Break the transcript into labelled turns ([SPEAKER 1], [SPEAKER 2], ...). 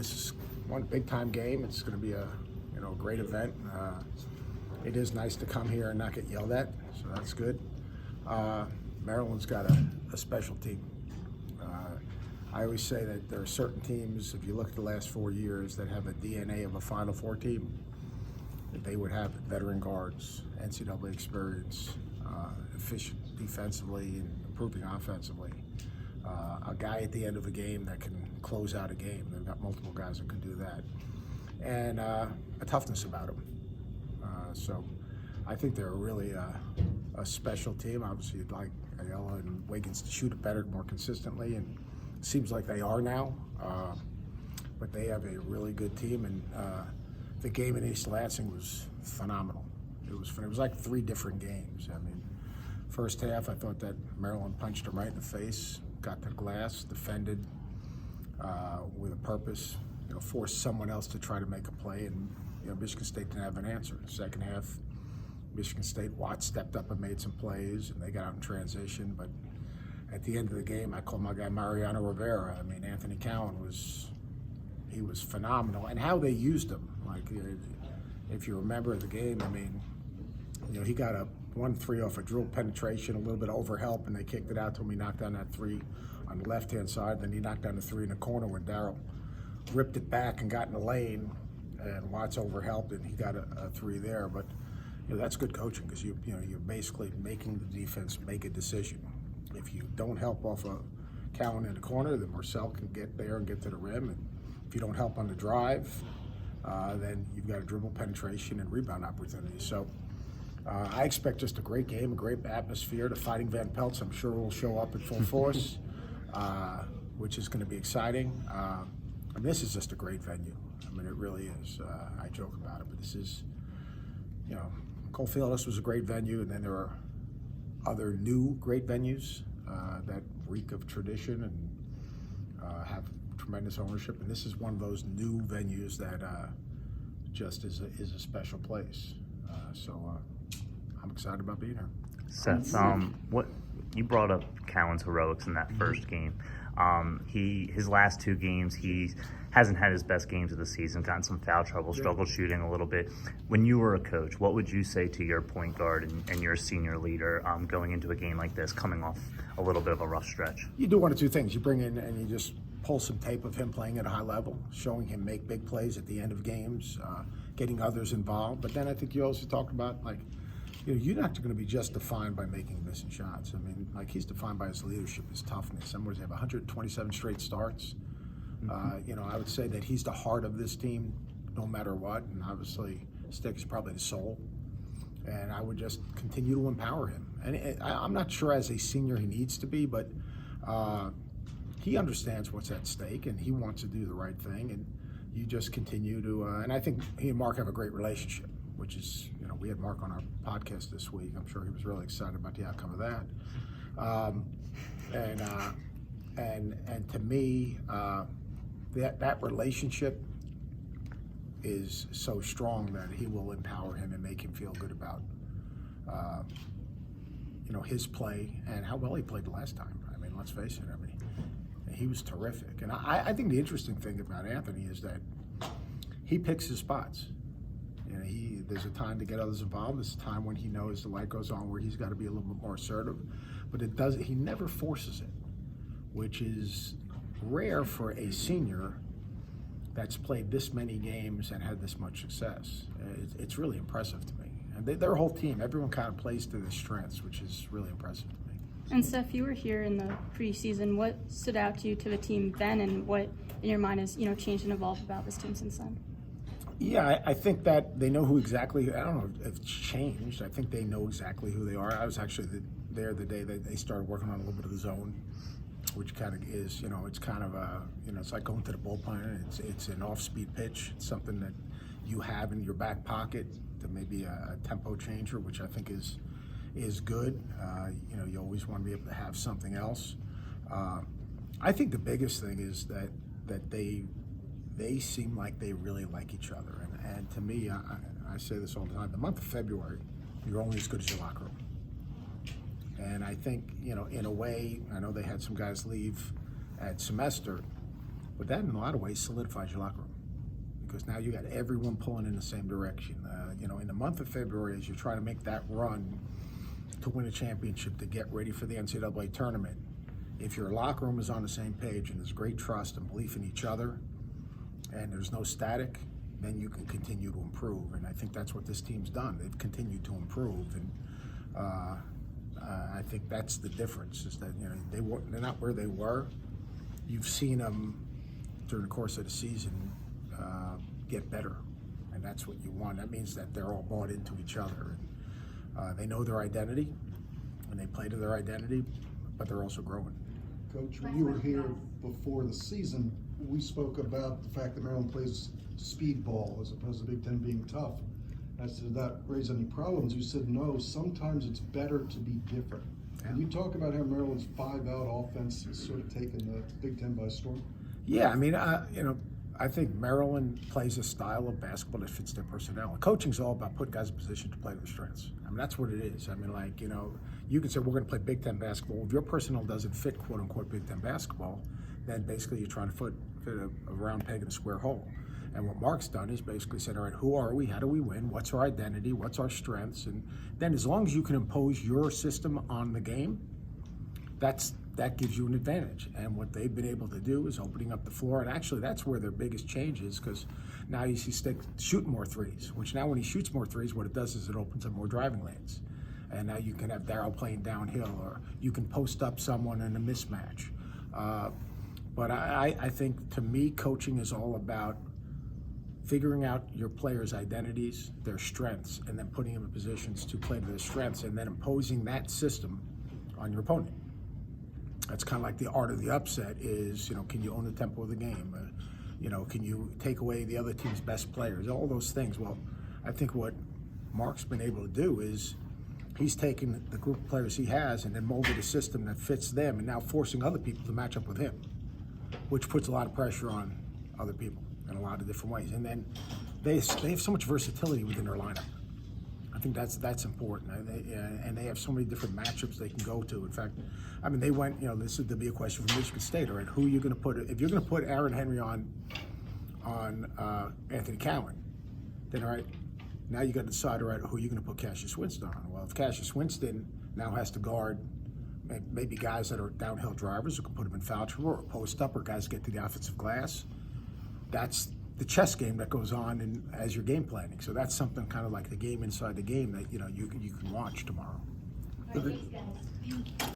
[SPEAKER 1] This is one big-time game. It's going to be a great event. It is nice to come here and not get yelled at, so that's good. Maryland's got a special team. I always say that there are certain teams, if you look at the last 4 years, that have a DNA of a Final Four team. That they would have veteran guards, NCAA experience, efficient defensively and improving offensively. A guy at the end of a game that can close out a game. They've got multiple guys that can do that. And a toughness about them. So I think they're really a special team. Obviously, you'd like Ayala and Wiggins to shoot it better, more consistently, and it seems like they are now. But they have a really good team, and the game in East Lansing was phenomenal. It was like 3 different games. I mean, first half, I thought that Maryland punched them right in the face, got the glass, defended with a purpose, forced someone else to try to make a play, and Michigan State didn't have an answer. Second half, Michigan State, Watt stepped up and made some plays, and they got out in transition. But at the end of the game, I called my guy Mariano Rivera. I mean, Anthony Cowan was phenomenal, and how they used him. Like, if you remember the game, I mean, he got a 1-3 off a drill penetration, a little bit of overhelp, and they kicked it out to him. He knocked down that 3 on the left-hand side. Then he knocked down the 3 in the corner when Darryl ripped it back and got in the lane, and Watts overhelped, and he got a 3 there. But that's good coaching, because you're basically making the defense make a decision. If you don't help off a Cowan in the corner, then Marcel can get there and get to the rim. And if you don't help on the drive, then you've got a dribble penetration and rebound opportunities. So I expect just a great game, a great atmosphere. The Fighting Van Pelts, I'm sure, will show up in full force, which is going to be exciting. I mean, this is just a great venue. I mean, it really is. I joke about it, but this is, Cole Fieldhouse was a great venue, and then there are other new great venues that reek of tradition and have tremendous ownership. And this is one of those new venues that just is a special place. So I'm excited about being here.
[SPEAKER 2] Seth, what you brought up Cowan's heroics in that first game. His last 2 games, he hasn't had his best games of the season, gotten some foul trouble, struggled shooting a little bit. When you were a coach, what would you say to your point guard and your senior leader going into a game like this, coming off a little bit of a rough stretch?
[SPEAKER 1] You do one of 2 things. You bring in and you just pull some tape of him playing at a high level, showing him make big plays at the end of games, getting others involved. But then I think you also talk about, like, you're not going to be just defined by making missing shots. I mean, like, he's defined by his leadership, his toughness. Some would have 127 straight starts. I would say that he's the heart of this team, no matter what. And obviously, Stick is probably the soul. And I would just continue to empower him. And I'm not sure as a senior he needs to be, but he understands what's at stake, and he wants to do the right thing. And you just continue to, and I think he and Mark have a great relationship, which is, we had Mark on our podcast this week. I'm sure he was really excited about the outcome of that. And to me, that relationship is so strong that he will empower him and make him feel good about, his play and how well he played the last time. I mean, let's face it. I mean, he was terrific. And I think the interesting thing about Anthony is that he picks his spots. There's a time to get others involved. There's a time when he knows the light goes on where he's got to be a little bit more assertive. But he never forces it, which is rare for a senior that's played this many games and had this much success. It's really impressive to me. And their whole team, everyone kind of plays to their strengths, which is really impressive to me.
[SPEAKER 3] And Seth, you were here in the preseason. What stood out to you to the team then, and what in your mind has changed and evolved about this team since then?
[SPEAKER 1] Yeah, I think that they know who exactly. I don't know if it's changed. I think they know exactly who they are. I was actually there the day that they started working on a little bit of the zone, which kind of is, it's kind of it's like going to the bullpen. It's an off-speed pitch. It's something that you have in your back pocket to maybe a tempo changer, which I think is good. You always want to be able to have something else. I think the biggest thing is that they seem like they really like each other. And to me, I say this all the time, the month of February, you're only as good as your locker room. And I think, in a way, I know they had some guys leave at semester, But that, in a lot of ways, solidifies your locker room because now you got everyone pulling in the same direction. In the month of February, as you try to make that run to win a championship, to get ready for the NCAA tournament, if your locker room is on the same page and there's great trust and belief in each other, and there's no static, then you can continue to improve. And I think that's what this team's done. They've continued to improve, and I think that's the difference. Is that they're not where they were. You've seen them during the course of the season get better, and that's what you want. That means that they're all bought into each other. And, they know their identity, and they play to their identity, but they're also growing.
[SPEAKER 4] Coach, when you were here before the season, we spoke about the fact that Maryland plays speed ball as opposed to Big Ten being tough. I said, did that raise any problems? You said, no, sometimes it's better to be different. Can you talk about how Maryland's 5-out offense has sort of taken the Big Ten by storm?
[SPEAKER 1] Yeah, I mean, I think Maryland plays a style of basketball that fits their personnel. And coaching's all about putting guys in position to play their strengths. I mean, that's what it is. I mean, you can say we're going to play Big Ten basketball. If your personnel doesn't fit, quote unquote, Big Ten basketball, then basically you're trying to fit a round peg in a square hole. And what Mark's done is basically said, all right, who are we? How do we win? What's our identity? What's our strengths? And then as long as you can impose your system on the game, that gives you an advantage. And what they've been able to do is opening up the floor. And actually, that's where their biggest change is, because now you see Stick shooting more threes, which now when he shoots more threes, what it does is it opens up more driving lanes. And now you can have Darryl playing downhill, or you can post up someone in a mismatch. But I think, to me, coaching is all about figuring out your players' identities, their strengths, and then putting them in positions to play to their strengths, and then imposing that system on your opponent. That's kind of like the art of the upset is, can you own the tempo of the game? Can you take away the other team's best players? All those things. Well, I think what Mark's been able to do is he's taken the group of players he has and then molded a system that fits them, and now forcing other people to match up with him, which puts a lot of pressure on other people in a lot of different ways. And then they have so much versatility within their lineup. I think that's important. And they have so many different matchups they can go to. In fact, I mean, they went, this would be a question from Michigan State, all right, who are you going to put, if you're going to put Aaron Henry on Anthony Cowan, then all right, now you got to decide, all right, who are you going to put Cassius Winston on? Well, if Cassius Winston now has to guard maybe guys that are downhill drivers who can put them in foul trouble, or post up, or guys get to the offensive glass, that's the chess game that goes on as you're game planning. So that's something kind of like the game inside the game that you can watch tomorrow.
[SPEAKER 5] All right, thanks, guys.